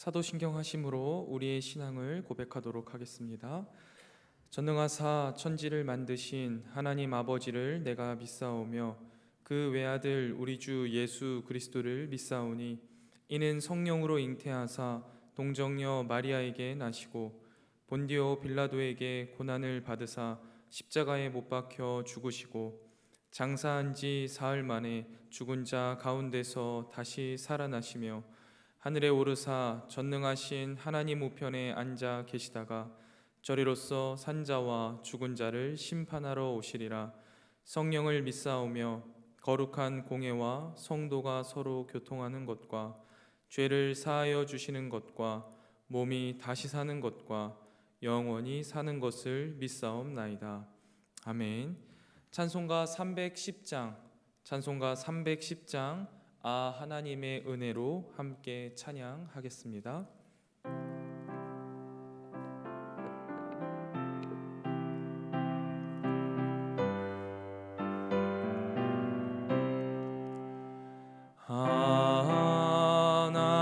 사도신경 하심으로 우리의 신앙을 고백하도록 하겠습니다. 전능하사 천지를 만드신 하나님 아버지를 내가 믿사오며 그 외아들 우리 주 예수 그리스도를 믿사오니 이는 성령으로 잉태하사 동정녀 마리아에게 나시고 본디오 빌라도에게 고난을 받으사 십자가에 못 박혀 죽으시고 장사한 지 사흘 만에 죽은 자 가운데서 다시 살아나시며 하늘에 오르사 전능하신 하나님 우편에 앉아 계시다가 저리로서 산자와 죽은 자를 심판하러 오시리라. 성령을 믿사오며 거룩한 공회와 성도가 서로 교통하는 것과 죄를 사하여 주시는 것과 몸이 다시 사는 것과 영원히 사는 것을 믿사옵나이다. 아멘. 찬송가 310장 아 하나님의 은혜로 함께 찬양하겠습니다.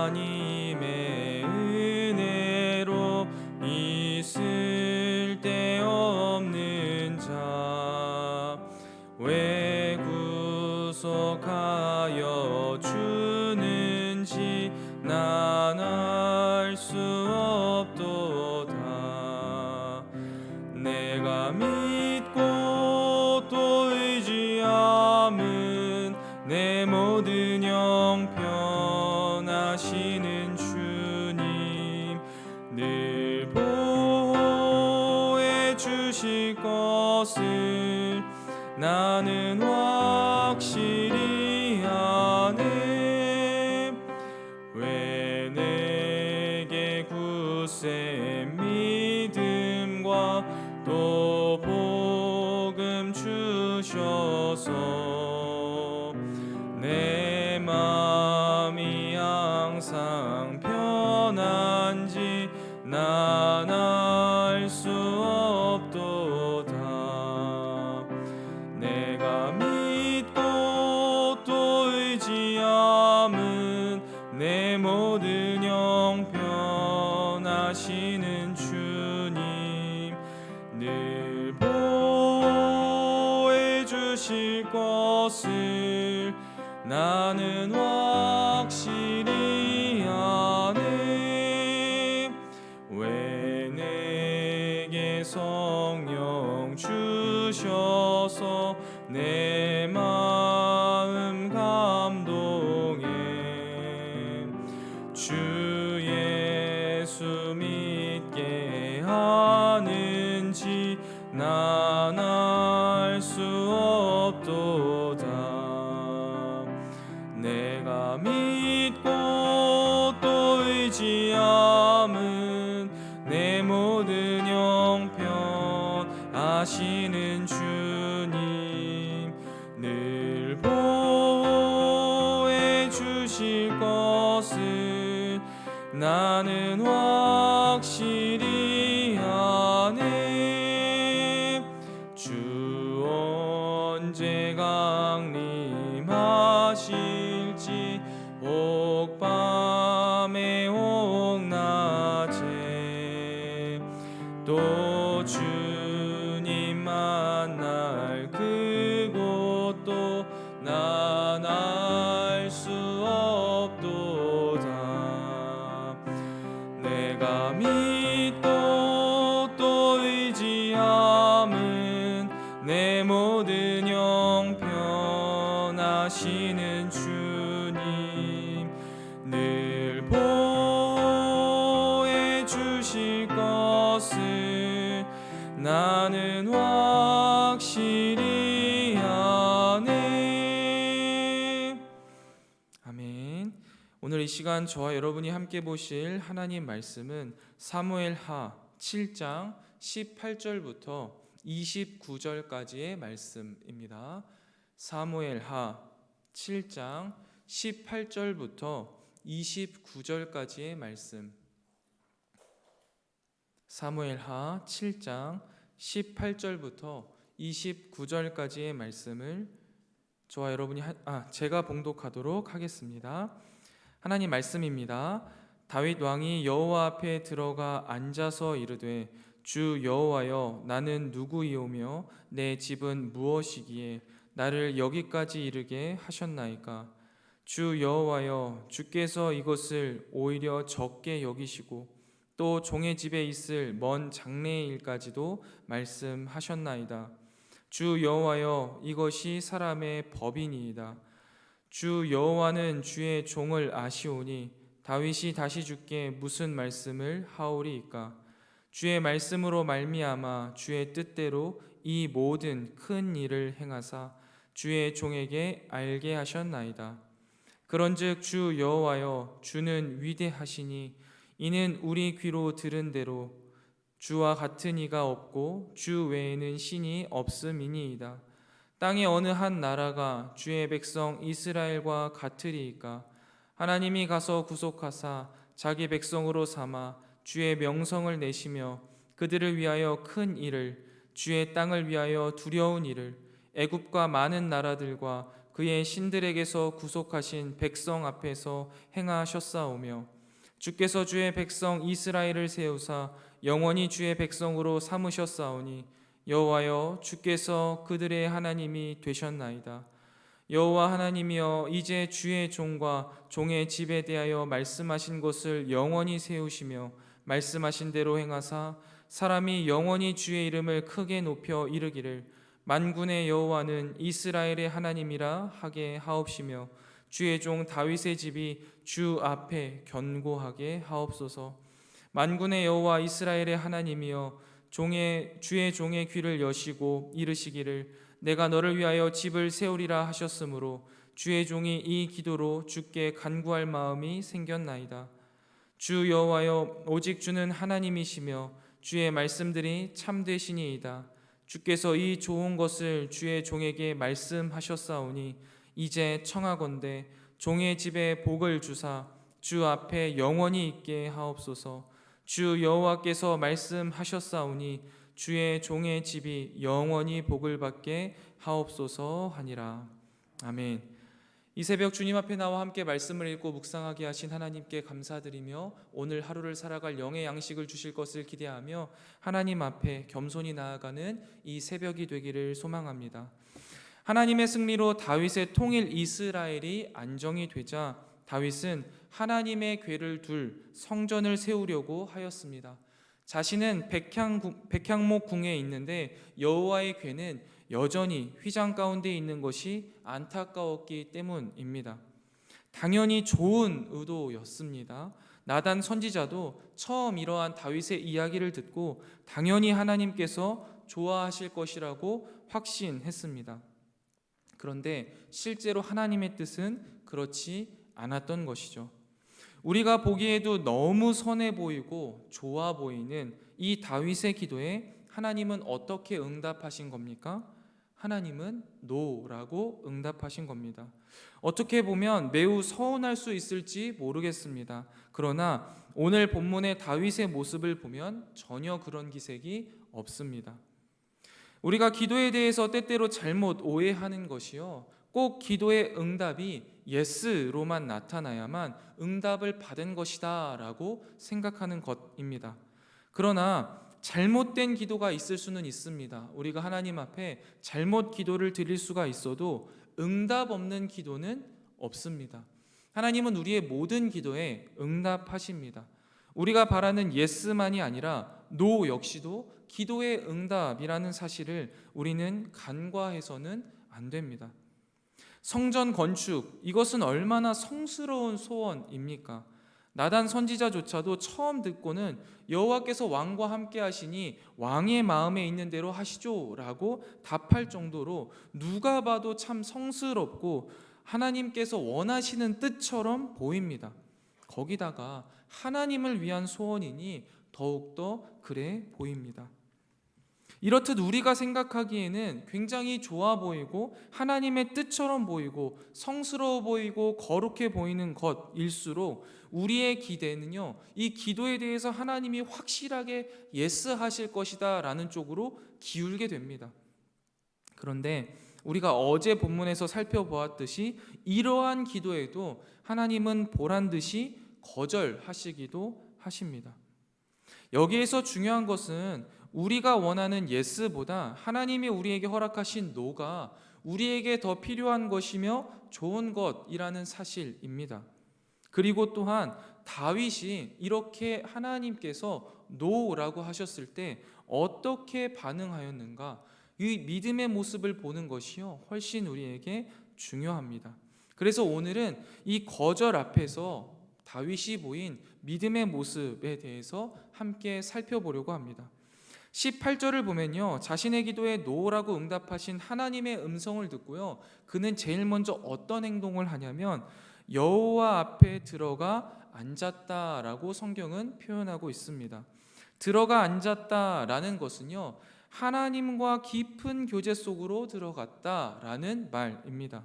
하나님의 은혜로 있을 데 없는 자 왜 구속하여 주는지 난 알 수 없도다. 내가 믿고 또 의지함은 내 모든 형편하시는 주님 늘 보호해 주실 것을 나는 확실히 아네. 왜 내게 굳센 믿음과 또 복음 주셔서 내 마음이 항상 편한지 난 알 수 없도다. 내가 믿고 또 의지함은 내 모든 형편하시는 주님 늘 보호해 주실 것을 나는 확실히 아네. 왜 내게 성령 주셔서 내 마음 감동해. 주 예수 믿게 하는지 난 알 수 없도다. 내가 믿고 또 의지함은 내 모든 형편 아시는 주님 늘 보호해 주실 것을 나는 확실히 아네. 주 언제 강림하실지 혹 밤에 혹 낮에 또 주님 만날 그곳도 난 알 수 없도다. 내가 믿고 또 의지함은 내 모든 형편하시는 주님 늘 보호해 주실 것을 나는 확실히 아네. 아멘. 오늘 이 시간 저와 여러분이 함께 보실 하나님 말씀은 사무엘하 7장 18절부터 29절까지의 말씀입니다. 사무엘하 7장 18절부터 29절까지의 말씀. 사무엘하 7장 18절부터 29절까지의 말씀을 저와 여러분이 제가 봉독하도록 하겠습니다. 하나님 말씀입니다. 다윗 왕이 여호와 앞에 들어가 앉아서 이르되 주 여호와여 나는 누구이오며 내 집은 무엇이기에 나를 여기까지 이르게 하셨나이까. 주 여호와여 주께서 이것을 오히려 적게 여기시고 또 종의 집에 있을 먼 장래의 일까지도 말씀하셨나이다. 주 여호와여 이것이 사람의 법이니이다. 주 여호와는 주의 종을 아시오니 다윗이 다시 주께 무슨 말씀을 하오리이까. 주의 말씀으로 말미암아 주의 뜻대로 이 모든 큰 일을 행하사 주의 종에게 알게 하셨나이다. 그런즉 주 여호와여 주는 위대하시니 이는 우리 귀로 들은 대로 주와 같은 이가 없고 주 외에는 신이 없음이니이다. 땅의 어느 한 나라가 주의 백성 이스라엘과 같으리이까. 하나님이 가서 구속하사 자기 백성으로 삼아 주의 명성을 내시며 그들을 위하여 큰 일을 주의 땅을 위하여 두려운 일을 애굽과 많은 나라들과 그의 신들에게서 구속하신 백성 앞에서 행하셨사오며 주께서 주의 백성 이스라엘을 세우사 영원히 주의 백성으로 삼으셨사오니 여호와여 주께서 그들의 하나님이 되셨나이다. 여호와 하나님이여 이제 주의 종과 종의 집에 대하여 말씀하신 것을 영원히 세우시며 말씀하신 대로 행하사 사람이 영원히 주의 이름을 크게 높여 이르기를 만군의 여호와는 이스라엘의 하나님이라 하게 하옵시며 주의 종 다윗의 집이 주 앞에 견고하게 하옵소서. 만군의 여호와 이스라엘의 하나님이여 주의 종의 귀를 여시고 이르시기를 내가 너를 위하여 집을 세우리라 하셨으므로 주의 종이 이 기도로 주께 간구할 마음이 생겼나이다. 주 여호와여 오직 주는 하나님이시며 주의 말씀들이 참되시니이다. 주께서 이 좋은 것을 주의 종에게 말씀하셨사오니 이제 청하건대 종의 집에 복을 주사 주 앞에 영원히 있게 하옵소서. 주 여호와께서 말씀하셨사오니 주의 종의 집이 영원히 복을 받게 하옵소서 하니라. 아멘. 이 새벽 주님 앞에 나와 함께 말씀을 읽고 묵상하게 하신 하나님께 감사드리며 오늘 하루를 살아갈 영의 양식을 주실 것을 기대하며 하나님 앞에 겸손히 나아가는 이 새벽이 되기를 소망합니다. 하나님의 승리로 다윗의 통일 이스라엘이 안정이 되자 다윗은 하나님의 궤를 둘 성전을 세우려고 하였습니다. 자신은 백향목 궁에 있는데 여호와의 궤는 여전히 휘장 가운데 있는 것이 안타까웠기 때문입니다. 당연히 좋은 의도였습니다. 나단 선지자도 처음 이러한 다윗의 이야기를 듣고 당연히 하나님께서 좋아하실 것이라고 확신했습니다. 그런데 실제로 하나님의 뜻은 그렇지 않았던 것이죠. 우리가 보기에도 너무 선해 보이고 좋아 보이는 이 다윗의 기도에 하나님은 어떻게 응답하신 겁니까? 하나님은 노라고 응답하신 겁니다. 어떻게 보면 매우 서운할 수 있을지 모르겠습니다. 그러나 오늘 본문의 다윗의 모습을 보면 전혀 그런 기색이 없습니다. 우리가 기도에 대해서 때때로 잘못 오해하는 것이요, 꼭 기도의 응답이 예스로만 나타나야만 응답을 받은 것이다 라고 생각하는 것입니다. 그러나 잘못된 기도가 있을 수는 있습니다. 우리가 하나님 앞에 잘못 기도를 드릴 수가 있어도 응답 없는 기도는 없습니다. 하나님은 우리의 모든 기도에 응답하십니다. 우리가 바라는 예스만이 아니라 노 역시도 기도의 응답이라는 사실을 우리는 간과해서는 안 됩니다. 성전 건축, 이것은 얼마나 성스러운 소원입니까? 나단 선지자조차도 처음 듣고는 여호와께서 왕과 함께 하시니 왕의 마음에 있는 대로 하시죠 라고 답할 정도로 누가 봐도 참 성스럽고 하나님께서 원하시는 뜻처럼 보입니다. 거기다가 하나님을 위한 소원이니 더욱더 그래 보입니다. 이렇듯 우리가 생각하기에는 굉장히 좋아 보이고 하나님의 뜻처럼 보이고 성스러워 보이고 거룩해 보이는 것일수록 우리의 기대는요, 이 기도에 대해서 하나님이 확실하게 예스 하실 것이다 라는 쪽으로 기울게 됩니다. 그런데 우리가 어제 본문에서 살펴보았듯이 이러한 기도에도 하나님은 보란 듯이 거절하시기도 하십니다. 여기에서 중요한 것은 우리가 원하는 예스보다 하나님이 우리에게 허락하신 노가 우리에게 더 필요한 것이며 좋은 것이라는 사실입니다. 그리고 또한 다윗이 이렇게 하나님께서 노라고 하셨을 때 어떻게 반응하였는가, 이 믿음의 모습을 보는 것이요 훨씬 우리에게 중요합니다. 그래서 오늘은 이 거절 앞에서 다윗이 보인 믿음의 모습에 대해서 함께 살펴보려고 합니다. 18절을 보면요, 자신의 기도에 노라고 응답하신 하나님의 음성을 듣고요, 그는 제일 먼저 어떤 행동을 하냐면 여호와 앞에 들어가 앉았다라고 성경은 표현하고 있습니다. 들어가 앉았다라는 것은요, 하나님과 깊은 교제 속으로 들어갔다라는 말입니다.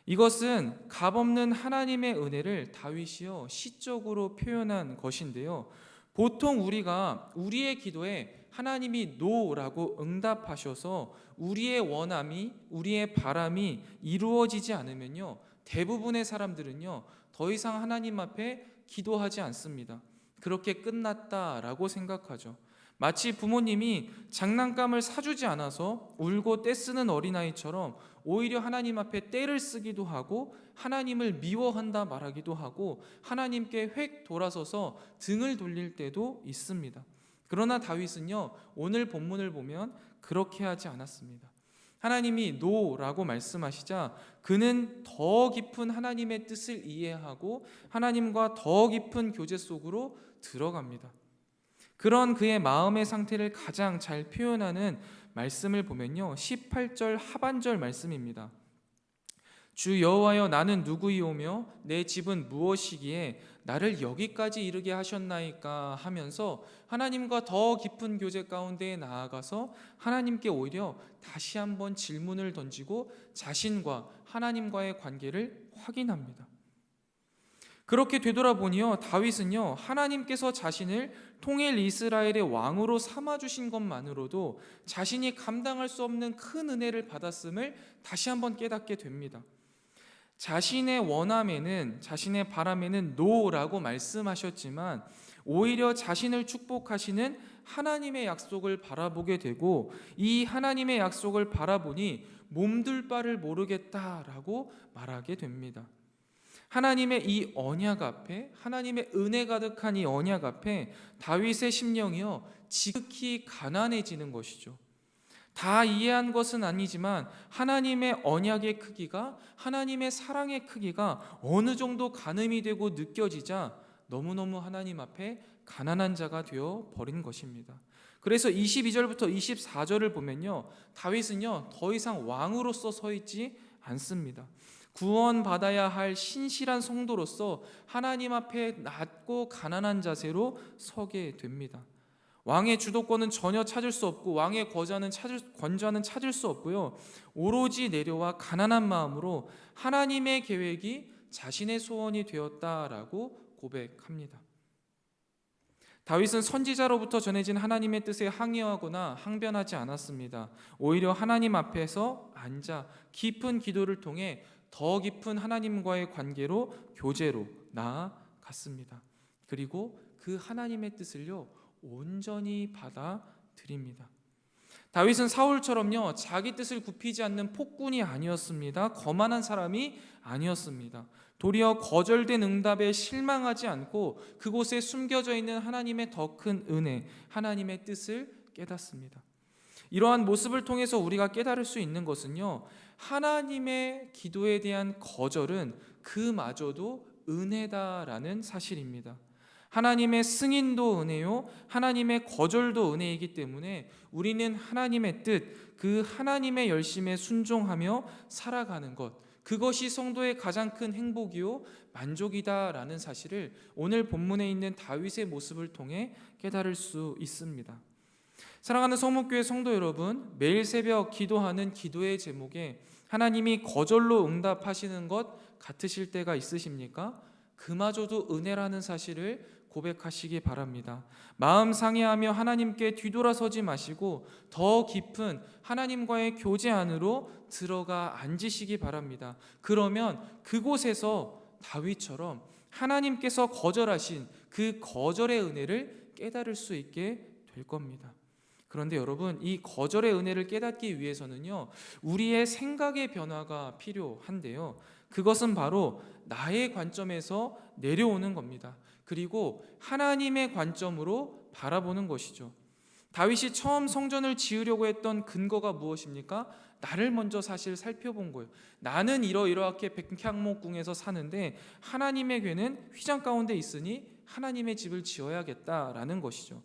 이것은 값없는 하나님의 은혜를 다윗이요 시적으로 표현한 것인데요, 보통 우리가 우리의 기도에 하나님이 노라고 응답하셔서 우리의 원함이, 우리의 바람이 이루어지지 않으면요, 대부분의 사람들은요 더 이상 하나님 앞에 기도하지 않습니다. 그렇게 끝났다라고 생각하죠. 마치 부모님이 장난감을 사주지 않아서 울고 떼쓰는 어린아이처럼 오히려 하나님 앞에 떼를 쓰기도 하고 하나님을 미워한다 말하기도 하고 하나님께 획 돌아서서 등을 돌릴 때도 있습니다. 그러나 다윗은요, 오늘 본문을 보면 그렇게 하지 않았습니다. 하나님이 노라고 말씀하시자 그는 더 깊은 하나님의 뜻을 이해하고 하나님과 더 깊은 교제 속으로 들어갑니다. 그런 그의 마음의 상태를 가장 잘 표현하는 말씀을 보면요, 18절 하반절 말씀입니다. 주 여호와여, 나는 누구이오며 내 집은 무엇이기에 나를 여기까지 이르게 하셨나이까 하면서 하나님과 더 깊은 교제 가운데 나아가서 하나님께 오히려 다시 한번 질문을 던지고 자신과 하나님과의 관계를 확인합니다. 그렇게 되돌아보니요, 다윗은요 하나님께서 자신을 통일 이스라엘의 왕으로 삼아주신 것만으로도 자신이 감당할 수 없는 큰 은혜를 받았음을 다시 한번 깨닫게 됩니다. 자신의 원함에는, 자신의 바람에는 노라고 말씀하셨지만 오히려 자신을 축복하시는 하나님의 약속을 바라보게 되고 이 하나님의 약속을 바라보니 몸둘 바를 모르겠다라고 말하게 됩니다. 하나님의 이 언약 앞에, 하나님의 은혜 가득한 이 언약 앞에 다윗의 심령이요 지극히 가난해지는 것이죠. 다 이해한 것은 아니지만 하나님의 언약의 크기가, 하나님의 사랑의 크기가 어느 정도 가늠이 되고 느껴지자 너무너무 하나님 앞에 가난한 자가 되어 버린 것입니다. 그래서 22절부터 24절을 보면요, 다윗은요 더 이상 왕으로서 서 있지 않습니다. 구원받아야 할 신실한 성도로서 하나님 앞에 낮고 가난한 자세로 서게 됩니다. 왕의 주도권은 전혀 찾을 수 없고 왕의 권좌는 찾을 수 없고요, 오로지 내려와 가난한 마음으로 하나님의 계획이 자신의 소원이 되었다라고 고백합니다. 다윗은 선지자로부터 전해진 하나님의 뜻에 항의하거나 항변하지 않았습니다. 오히려 하나님 앞에서 앉아 깊은 기도를 통해 더 깊은 하나님과의 관계로, 교제로 나아갔습니다. 그리고 그 하나님의 뜻을요 온전히 받아들입니다. 다윗은 사울처럼요 자기 뜻을 굽히지 않는 폭군이 아니었습니다. 거만한 사람이 아니었습니다. 도리어 거절된 응답에 실망하지 않고 그곳에 숨겨져 있는 하나님의 더 큰 은혜, 하나님의 뜻을 깨닫습니다. 이러한 모습을 통해서 우리가 깨달을 수 있는 것은요, 하나님의 기도에 대한 거절은 그마저도 은혜다라는 사실입니다. 하나님의 승인도 은혜요, 하나님의 거절도 은혜이기 때문에 우리는 하나님의 뜻, 그 하나님의 열심에 순종하며 살아가는 것, 그것이 성도의 가장 큰 행복이요 만족이다라는 사실을 오늘 본문에 있는 다윗의 모습을 통해 깨달을 수 있습니다. 사랑하는 성목교회 성도 여러분, 매일 새벽 기도하는 기도의 제목에 하나님이 거절로 응답하시는 것 같으실 때가 있으십니까? 그마저도 은혜라는 사실을 고백하시기 바랍니다. 마음 상해하며 하나님께 뒤돌아서지 마시고 더 깊은 하나님과의 교제 안으로 들어가 앉으시기 바랍니다. 그러면 그곳에서 다윗처럼 하나님께서 거절하신 그 거절의 은혜를 깨달을 수 있게 될 겁니다. 그런데 여러분, 이 거절의 은혜를 깨닫기 위해서는요, 우리의 생각의 변화가 필요한데요, 그것은 바로 나의 관점에서 내려오는 겁니다. 그리고 하나님의 관점으로 바라보는 것이죠. 다윗이 처음 성전을 지으려고 했던 근거가 무엇입니까? 나를 먼저 사실 살펴본 거예요. 나는 이러이러하게 백향목궁에서 사는데 하나님의 궤는 휘장 가운데 있으니 하나님의 집을 지어야겠다라는 것이죠.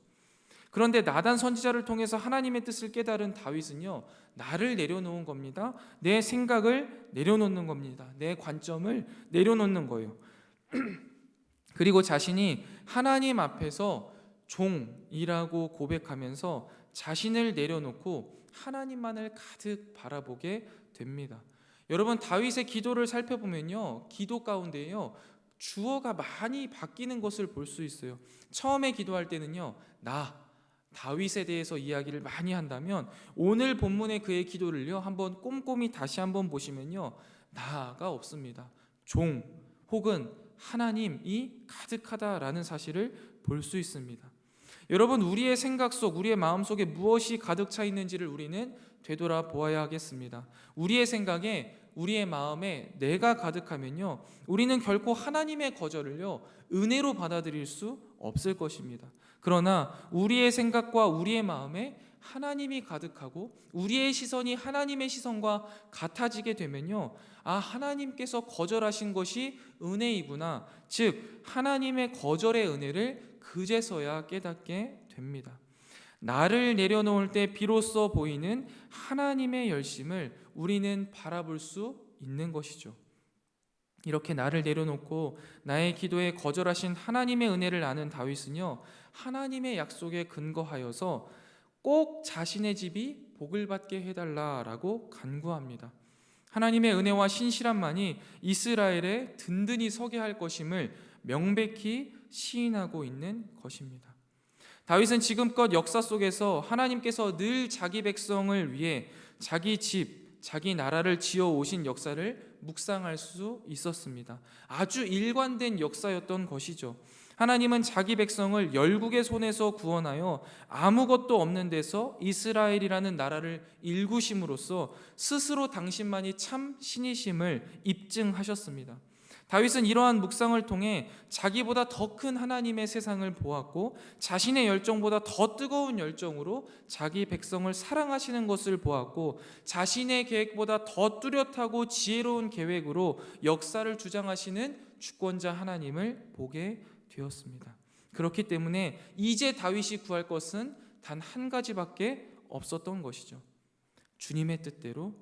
그런데 나단 선지자를 통해서 하나님의 뜻을 깨달은 다윗은요, 나를 내려놓은 겁니다. 내 생각을 내려놓는 겁니다. 내 관점을 내려놓는 거예요. 그리고 자신이 하나님 앞에서 종이라고 고백하면서 자신을 내려놓고 하나님만을 가득 바라보게 됩니다. 여러분, 다윗의 기도를 살펴보면요, 기도 가운데요, 주어가 많이 바뀌는 것을 볼 수 있어요. 처음에 기도할 때는요, 다윗에 대해서 이야기를 많이 한다면, 오늘 본문의 그의 기도를요, 한번 꼼꼼히 다시 한번 보시면요, 나가 없습니다. 종 혹은 하나님이 가득하다라는 사실을 볼 수 있습니다. 여러분, 우리의 생각 속, 우리의 마음 속에 무엇이 가득 차 있는지를 우리는 되돌아 보아야 하겠습니다. 우리의 생각에, 우리의 마음에 내가 가득하면요, 우리는 결코 하나님의 거절을요, 은혜로 받아들일 수 없을 것입니다. 그러나 우리의 생각과 우리의 마음에 하나님이 가득하고 우리의 시선이 하나님의 시선과 같아지게 되면요, 하나님께서 거절하신 것이 은혜이구나, 즉 하나님의 거절의 은혜를 그제서야 깨닫게 됩니다. 나를 내려놓을 때 비로소 보이는 하나님의 열심을 우리는 바라볼 수 있는 것이죠. 이렇게 나를 내려놓고 나의 기도에 거절하신 하나님의 은혜를 아는 다윗은요, 하나님의 약속에 근거하여서 꼭 자신의 집이 복을 받게 해달라라고 간구합니다. 하나님의 은혜와 신실함만이 이스라엘에 든든히 서게 할 것임을 명백히 시인하고 있는 것입니다. 다윗은 지금껏 역사 속에서 하나님께서 늘 자기 백성을 위해 자기 집, 자기 나라를 지어 오신 역사를 묵상할 수 있었습니다. 아주 일관된 역사였던 것이죠. 하나님은 자기 백성을 열국의 손에서 구원하여 아무것도 없는 데서 이스라엘이라는 나라를 일구심으로써 스스로 당신만이 참 신이심을 입증하셨습니다. 다윗은 이러한 묵상을 통해 자기보다 더 큰 하나님의 세상을 보았고, 자신의 열정보다 더 뜨거운 열정으로 자기 백성을 사랑하시는 것을 보았고, 자신의 계획보다 더 뚜렷하고 지혜로운 계획으로 역사를 주장하시는 주권자 하나님을 보게 되었습니다. 그렇기 때문에 이제 다윗이 구할 것은 단 한 가지밖에 없었던 것이죠. 주님의 뜻대로,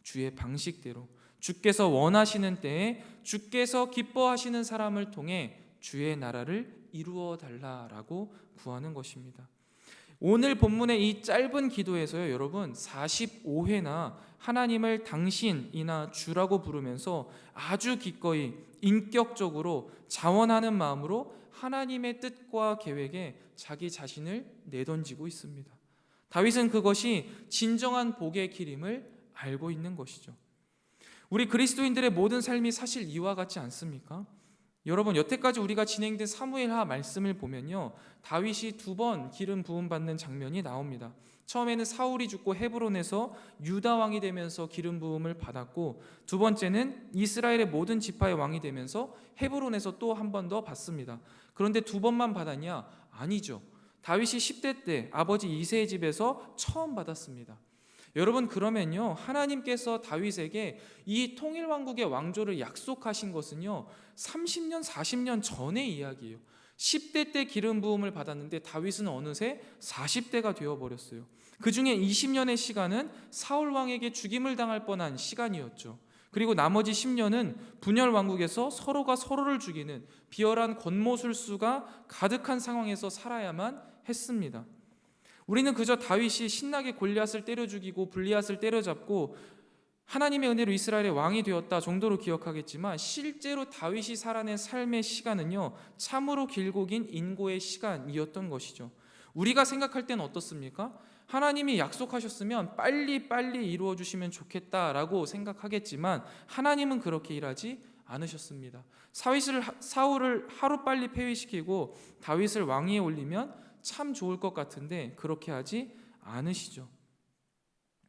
주의 방식대로, 주께서 원하시는 때에 주께서 기뻐하시는 사람을 통해 주의 나라를 이루어 달라라고 구하는 것입니다. 오늘 본문의 이 짧은 기도에서요, 여러분 45회나 하나님을 당신이나 주라고 부르면서 아주 기꺼이 인격적으로 자원하는 마음으로 하나님의 뜻과 계획에 자기 자신을 내던지고 있습니다. 다윗은 그것이 진정한 복의 길임을 알고 있는 것이죠. 우리 그리스도인들의 모든 삶이 사실 이와 같지 않습니까? 여러분, 여태까지 우리가 진행된 사무엘하 말씀을 보면요, 다윗이 2번 기름 부음 받는 장면이 나옵니다. 처음에는 사울이 죽고 헤브론에서 유다 왕이 되면서 기름 부음을 받았고, 두 번째는 이스라엘의 모든 지파의 왕이 되면서 헤브론에서 또 한 번 더 받습니다. 그런데 2번만 받았냐? 아니죠. 다윗이 10대 때 아버지 이새의 집에서 처음 받았습니다. 여러분, 그러면요, 하나님께서 다윗에게 이 통일왕국의 왕조를 약속하신 것은요 30년 40년 전의 이야기예요. 10대 때 기름 부음을 받았는데 다윗은 어느새 40대가 되어버렸어요. 그 중에 20년의 시간은 사울 왕에게 죽임을 당할 뻔한 시간이었죠. 그리고 나머지 10년은 분열 왕국에서 서로가 서로를 죽이는 비열한 권모술수가 가득한 상황에서 살아야만 했습니다. 우리는 그저 다윗이 신나게 골리앗을 때려 죽이고 블리앗을 때려잡고 하나님의 은혜로 이스라엘의 왕이 되었다 정도로 기억하겠지만, 실제로 다윗이 살아낸 삶의 시간은요 참으로 길고 긴 인고의 시간이었던 것이죠. 우리가 생각할 때는 어떻습니까? 하나님이 약속하셨으면 빨리 이루어 주시면 좋겠다라고 생각하겠지만, 하나님은 그렇게 일하지 않으셨습니다. 사울을 하루빨리 폐위시키고 다윗을 왕위에 올리면 참 좋을 것 같은데 그렇게 하지 않으시죠.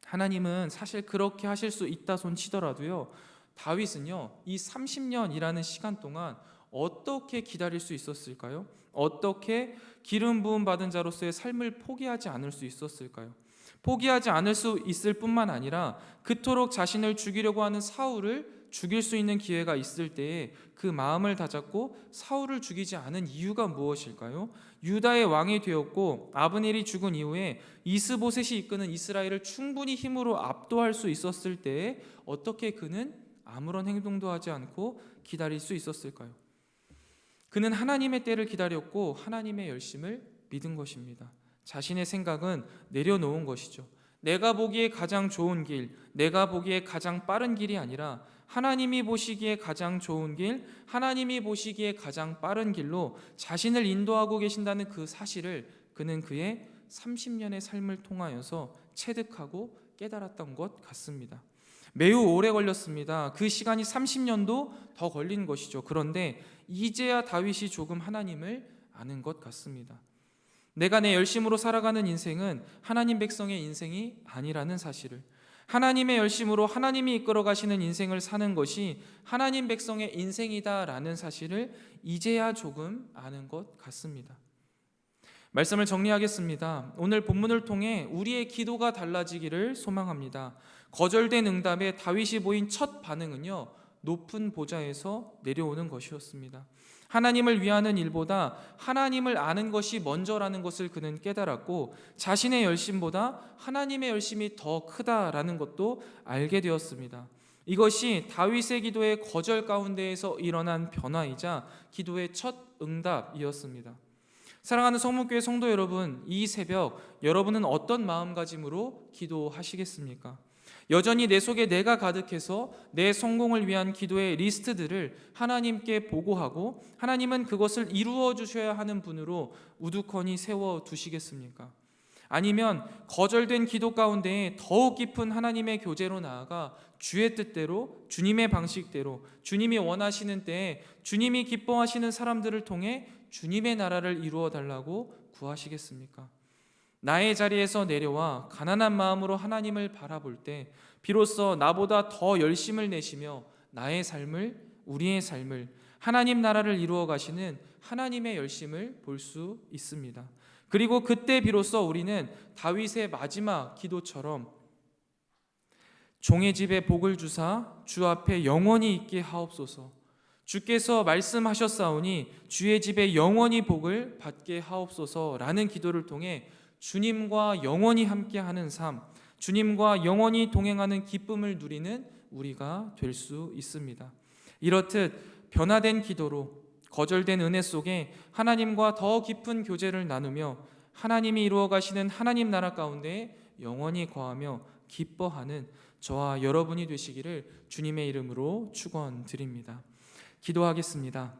하나님은 사실 그렇게 하실 수 있다 손 치더라도요, 다윗은요 이 30년이라는 시간 동안 어떻게 기다릴 수 있었을까요? 어떻게 기름 부음 받은 자로서의 삶을 포기하지 않을 수 있었을까요? 포기하지 않을 수 있을 뿐만 아니라 그토록 자신을 죽이려고 하는 사울을 죽일 수 있는 기회가 있을 때에 그 마음을 다잡고 사울을 죽이지 않은 이유가 무엇일까요? 유다의 왕이 되었고 아브넬이 죽은 이후에 이스보셋이 이끄는 이스라엘을 충분히 힘으로 압도할 수 있었을 때에 어떻게 그는 아무런 행동도 하지 않고 기다릴 수 있었을까요? 그는 하나님의 때를 기다렸고 하나님의 열심을 믿은 것입니다. 자신의 생각은 내려놓은 것이죠. 내가 보기에 가장 좋은 길, 내가 보기에 가장 빠른 길이 아니라 하나님이 보시기에 가장 좋은 길, 하나님이 보시기에 가장 빠른 길로 자신을 인도하고 계신다는 그 사실을 그는 그의 30년의 삶을 통하여서 체득하고 깨달았던 것 같습니다. 매우 오래 걸렸습니다. 그 시간이 30년도 더 걸린 것이죠. 그런데 이제야 다윗이 조금 하나님을 아는 것 같습니다. 내가 내 열심으로 살아가는 인생은 하나님 백성의 인생이 아니라는 사실을, 하나님의 열심으로 하나님이 이끌어 가시는 인생을 사는 것이 하나님 백성의 인생이다라는 사실을 이제야 조금 아는 것 같습니다. 말씀을 정리하겠습니다. 오늘 본문을 통해 우리의 기도가 달라지기를 소망합니다. 거절된 응답에 다윗이 보인 첫 반응은요, 높은 보좌에서 내려오는 것이었습니다. 하나님을 위하는 일보다 하나님을 아는 것이 먼저라는 것을 그는 깨달았고 자신의 열심보다 하나님의 열심이 더 크다라는 것도 알게 되었습니다. 이것이 다윗의 기도의 거절 가운데에서 일어난 변화이자 기도의 첫 응답이었습니다. 사랑하는 성문교회 성도 여러분, 이 새벽 여러분은 어떤 마음가짐으로 기도하시겠습니까? 여전히 내 속에 내가 가득해서 내 성공을 위한 기도의 리스트들을 하나님께 보고하고 하나님은 그것을 이루어 주셔야 하는 분으로 우두커니 세워두시겠습니까? 아니면 거절된 기도 가운데 더욱 깊은 하나님의 교제로 나아가 주의 뜻대로, 주님의 방식대로, 주님이 원하시는 때에 주님이 기뻐하시는 사람들을 통해 주님의 나라를 이루어 달라고 구하시겠습니까? 나의 자리에서 내려와 가난한 마음으로 하나님을 바라볼 때 비로소 나보다 더 열심을 내시며 나의 삶을, 우리의 삶을, 하나님 나라를 이루어 가시는 하나님의 열심을 볼 수 있습니다. 그리고 그때 비로소 우리는 다윗의 마지막 기도처럼 종의 집에 복을 주사 주 앞에 영원히 있게 하옵소서, 주께서 말씀하셨사오니 주의 집에 영원히 복을 받게 하옵소서라는 기도를 통해 주님과 영원히 함께하는 삶, 주님과 영원히 동행하는 기쁨을 누리는 우리가 될 수 있습니다. 이렇듯 변화된 기도로 거절된 은혜 속에 하나님과 더 깊은 교제를 나누며 하나님이 이루어 가시는 하나님 나라 가운데 영원히 거하며 기뻐하는 저와 여러분이 되시기를 주님의 이름으로 축원드립니다. 기도하겠습니다.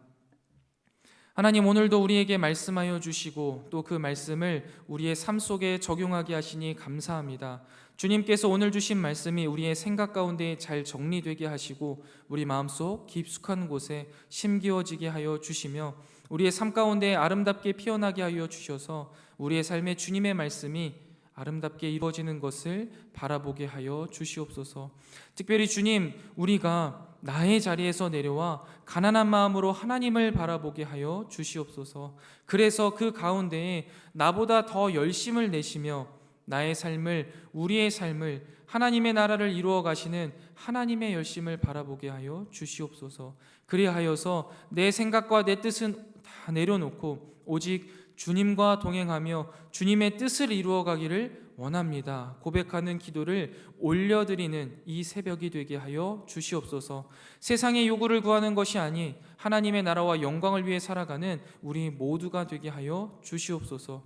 하나님, 오늘도 우리에게 말씀하여 주시고 또 그 말씀을 우리의 삶 속에 적용하게 하시니 감사합니다. 주님께서 오늘 주신 말씀이 우리의 생각 가운데 잘 정리되게 하시고 우리 마음속 깊숙한 곳에 심기어지게 하여 주시며 우리의 삶 가운데 아름답게 피어나게 하여 주셔서 우리의 삶에 주님의 말씀이 아름답게 이루어지는 것을 바라보게 하여 주시옵소서. 특별히 주님, 우리가 나의 자리에서 내려와 가난한 마음으로 하나님을 바라보게 하여 주시옵소서. 그래서 그 가운데에 나보다 더 열심을 내시며 나의 삶을, 우리의 삶을, 하나님의 나라를 이루어 가시는 하나님의 열심을 바라보게 하여 주시옵소서. 그리하여서 내 생각과 내 뜻은 다 내려놓고 오직 주님과 동행하며 주님의 뜻을 이루어 가기를 원합니다. 고백하는 기도를 올려드리는 이 새벽이 되게 하여 주시옵소서. 세상의 요구를 구하는 것이 아닌 하나님의 나라와 영광을 위해 살아가는 우리 모두가 되게 하여 주시옵소서.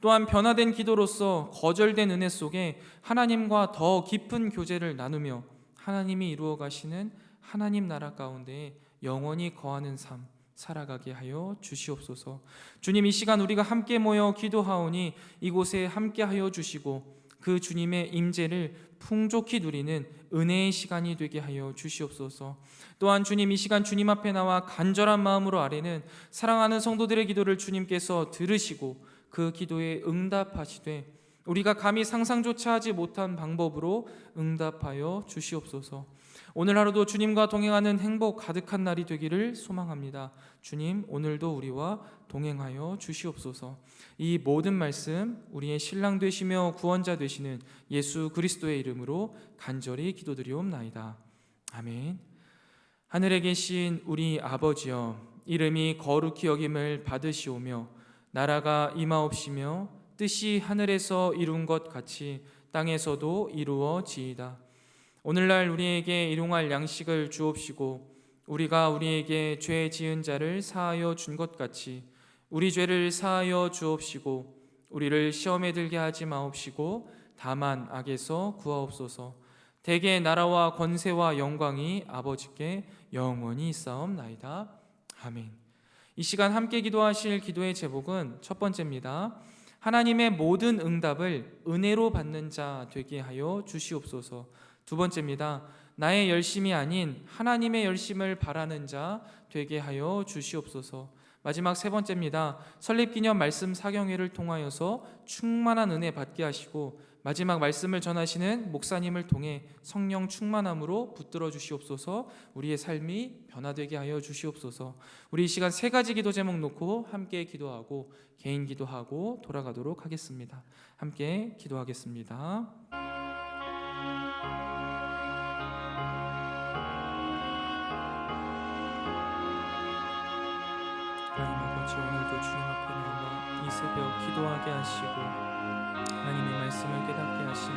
또한 변화된 기도로서 거절된 은혜 속에 하나님과 더 깊은 교제를 나누며 하나님이 이루어 가시는 하나님 나라 가운데 영원히 거하는 삶 살아가게 하여 주시옵소서. 주님, 이 시간 우리가 함께 모여 기도하오니 이곳에 함께 하여 주시고 그 주님의 임재를 풍족히 누리는 은혜의 시간이 되게 하여 주시옵소서. 또한 주님, 이 시간 주님 앞에 나와 간절한 마음으로 아뢰는 사랑하는 성도들의 기도를 주님께서 들으시고 그 기도에 응답하시되 우리가 감히 상상조차 하지 못한 방법으로 응답하여 주시옵소서. 오늘 하루도 주님과 동행하는 행복 가득한 날이 되기를 소망합니다. 주님, 오늘도 우리와 동행하여 주시옵소서. 이 모든 말씀 우리의 신랑 되시며 구원자 되시는 예수 그리스도의 이름으로 간절히 기도드리옵나이다. 아멘. 하늘에 계신 우리 아버지여, 이름이 거룩히 여김을 받으시오며 나라가 임하옵시며 뜻이 하늘에서 이룬 것 같이 땅에서도 이루어지이다. 오늘날 우리에게 일용할 양식을 주옵시고 우리가 우리에게 죄 지은 자를 사하여 준 것 같이 우리 죄를 사하여 주옵시고 우리를 시험에 들게 하지 마옵시고 다만 악에서 구하옵소서. 대개 나라와 권세와 영광이 아버지께 영원히 있사옵나이다. 아멘. 이 시간 함께 기도하실 기도의 제목은 첫 번째입니다. 하나님의 모든 응답을 은혜로 받는 자 되게 하여 주시옵소서. 두 번째입니다. 나의 열심이 아닌 하나님의 열심을 바라는 자 되게 하여 주시옵소서. 마지막 세 번째입니다. 설립기념 말씀 사경회를 통하여서 충만한 은혜 받게 하시고 마지막 말씀을 전하시는 목사님을 통해 성령 충만함으로 붙들어 주시옵소서. 우리의 삶이 변화되게 하여 주시옵소서. 우리 이 시간 세 가지 기도 제목 놓고 함께 기도하고 개인 기도하고 돌아가도록 하겠습니다. 함께 기도하겠습니다. 하나님 아버지, 오늘도 주님 앞에 나와 이 새벽 기도하게 하시고 하나님의 말씀을 깨닫게 하시며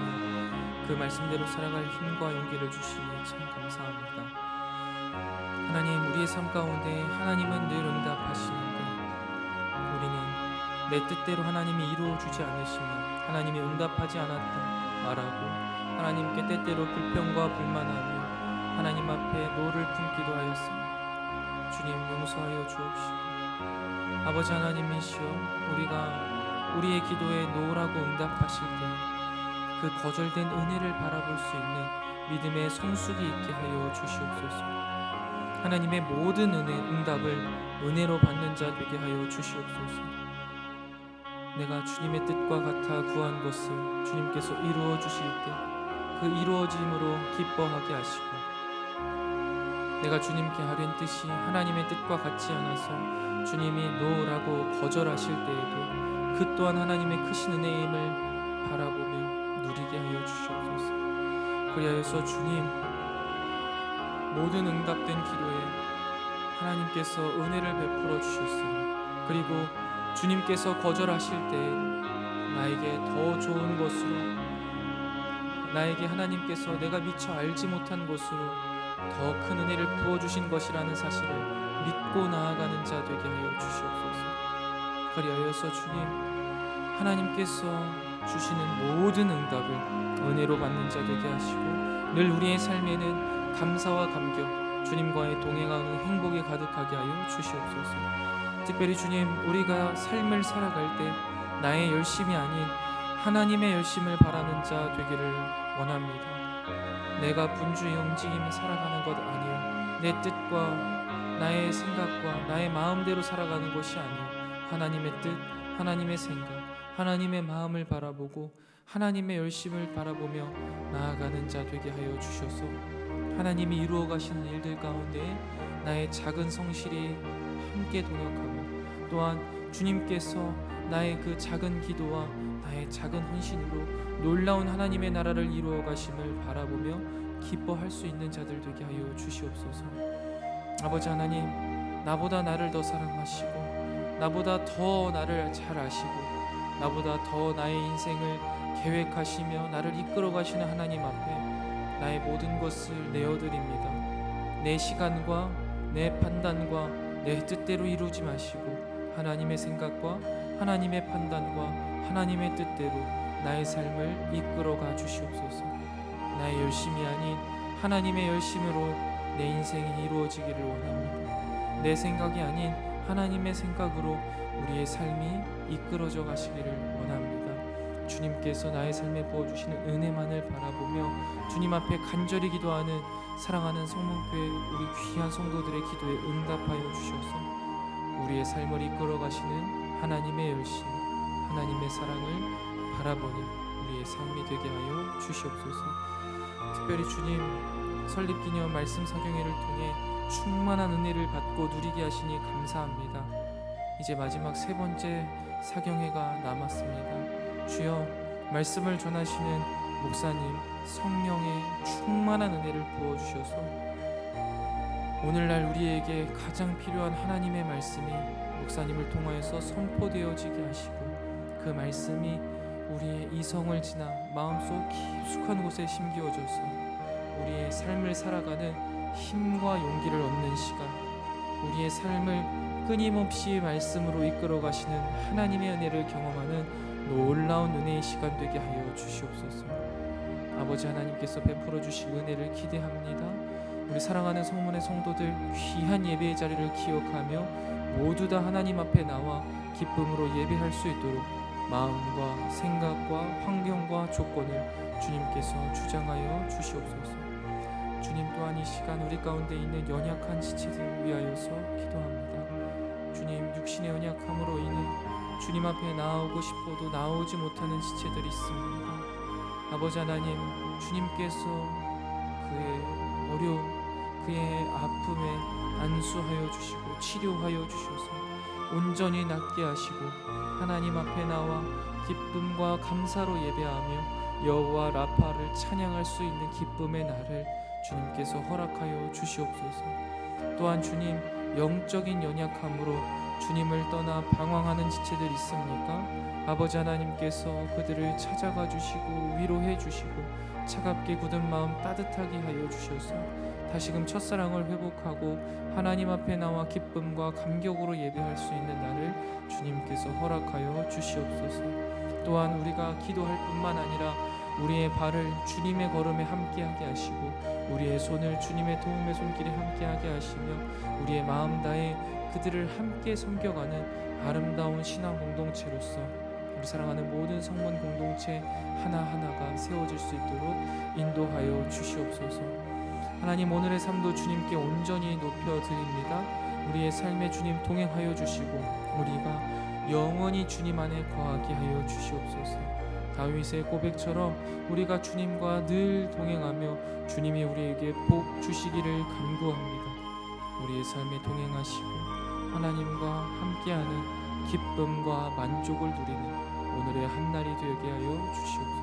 그 말씀대로 살아갈 힘과 용기를 주시니 참 감사합니다. 하나님, 우리의 삶 가운데 하나님은 늘 응답하시는데 우리는 내 뜻대로 하나님이 이루어주지 않으시면 하나님이 응답하지 않았다 말하고 하나님께 때때로 불평과 불만하며 하나님 앞에 노를 품기도 하였습니다. 주님, 용서하여 주옵시고 아버지 하나님이시여, 우리가 우리의 기도에 노라고 응답하실 때 그 거절된 은혜를 바라볼 수 있는 믿음의 성숙이 있게 하여 주시옵소서. 하나님의 모든 응답을 은혜로 받는 자 되게 하여 주시옵소서. 내가 주님의 뜻과 같아 구한 것을 주님께서 이루어 주실 때 그 이루어짐으로 기뻐하게 하시고 내가 주님께 하려는 뜻이 하나님의 뜻과 같지 않아서 주님이 노라고 거절하실 때에도 그 또한 하나님의 크신 은혜임을 바라보며 누리게 하여 주시옵소서. 그리하여서 주님, 모든 응답된 기도에 하나님께서 은혜를 베풀어 주셨으니 그리고 주님께서 거절하실 때 나에게 더 좋은 것으로, 나에게 하나님께서 내가 미처 알지 못한 것으로 더 큰 은혜를 부어주신 것이라는 사실을 믿고 나아가는 자 되게 하여 주시옵소서. 그리하여서 주님, 하나님께서 주시는 모든 응답을 은혜로 받는 자 되게 하시고 늘 우리의 삶에는 감사와 감격, 주님과의 동행하는 행복이 가득하게 하여 주시옵소서. 특별히 주님, 우리가 삶을 살아갈 때 나의 열심이 아닌 하나님의 열심을 바라는 자 되기를 원합니다. 내가 분주히 움직이며 살아가는 것 아니요, 내 뜻과 나의 생각과 나의 마음대로 살아가는 것이 아니요, 하나님의 뜻, 하나님의 생각, 하나님의 마음을 바라보고 하나님의 열심을 바라보며 나아가는 자 되게 하여 주셔서 하나님이 이루어 가시는 일들 가운데 나의 작은 성실이 함께 동역하며 또한 주님께서 나의 그 작은 기도와 나의 작은 헌신으로 놀라운 하나님의 나라를 이루어 가심을 바라보며 기뻐할 수 있는 자들 되게 하여 주시옵소서. 아버지 하나님, 나보다 나를 더 사랑하시고 나보다 더 나를 잘 아시고 나보다 더 나의 인생을 계획하시며 나를 이끌어 가시는 하나님 앞에 나의 모든 것을 내어드립니다. 내 시간과 내 판단과 내 뜻대로 이루지 마시고 하나님의 생각과 하나님의 판단과 하나님의 뜻대로 나의 삶을 이끌어가 주시옵소서. 나의 열심이 아닌 하나님의 열심으로 내 인생이 이루어지기를 원합니다. 내 생각이 아닌 하나님의 생각으로 우리의 삶이 이끌어져 가시기를 원합니다. 주님께서 나의 삶에 부어주시는 은혜만을 바라보며 주님 앞에 간절히 기도하는 사랑하는 성문교회 우리 귀한 성도들의 기도에 응답하여 주셔서 우리의 삶을 이끌어 가시는 하나님의 열심, 하나님의 사랑을 바라보는 우리의 삶이 되게 하여 주시옵소서. 특별히 주님 설립기념 말씀 사경회를 통해 충만한 은혜를 받고 누리게 하시니 감사합니다. 이제 마지막 세 번째 사경회가 남았습니다. 주여, 말씀을 전하시는 목사님 성령의 충만한 은혜를 부어주셔서 오늘날 우리에게 가장 필요한 하나님의 말씀이 목사님을 통하여서 선포되어지게 하시고 그 말씀이 우리의 이성을 지나 마음속 깊숙한 곳에 심겨져서 우리의 삶을 살아가는 힘과 용기를 얻는 시간, 우리의 삶을 끊임없이 말씀으로 이끌어 가시는 하나님의 은혜를 경험하는 놀라운 은혜의 시간 되게 하여 주시옵소서. 아버지 하나님께서 베풀어 주실 은혜를 기대합니다. 우리 사랑하는 성문의 성도들 귀한 예배의 자리를 기억하며 모두 다 하나님 앞에 나와 기쁨으로 예배할 수 있도록 마음과 생각과 환경과 조건을 주님께서 주장하여 주시옵소서. 주님 또한 이 시간 우리 가운데 있는 연약한 지체들 위하여서 기도합니다. 주님, 육신의 연약함으로 인해 주님 앞에 나오고 싶어도 나오지 못하는 지체들이 있습니다. 아버지 하나님, 주님께서 그의 어려움, 그의 아픔에 안수하여 주시고 치료하여 주셔서 온전히 낫게 하시고 하나님 앞에 나와 기쁨과 감사로 예배하며 여호와 라파를 찬양할 수 있는 기쁨의 날을 주님께서 허락하여 주시옵소서. 또한 주님, 영적인 연약함으로 주님을 떠나 방황하는 지체들 있습니까? 아버지 하나님께서 그들을 찾아가 주시고 위로해 주시고 차갑게 굳은 마음 따뜻하게 하여 주셔서 다시금 첫사랑을 회복하고 하나님 앞에 나와 기쁨과 감격으로 예배할 수 있는 날을 주님께서 허락하여 주시옵소서. 또한 우리가 기도할 뿐만 아니라 우리의 발을 주님의 걸음에 함께하게 하시고 우리의 손을 주님의 도움의 손길에 함께하게 하시며 우리의 마음 다해 그들을 함께 섬겨가는 아름다운 신앙 공동체로서 우리 사랑하는 모든 성문 공동체 하나하나가 세워질 수 있도록 인도하여 주시옵소서. 하나님, 오늘의 삶도 주님께 온전히 높여드립니다. 우리의 삶에 주님 동행하여 주시고 우리가 영원히 주님 안에 거하게 하여 주시옵소서. 다윗의 고백처럼 우리가 주님과 늘 동행하며 주님이 우리에게 복 주시기를 간구합니다. 우리의 삶에 동행하시고 하나님과 함께하는 기쁨과 만족을 누리는 오늘의 한날이 되게 하여 주시옵소서.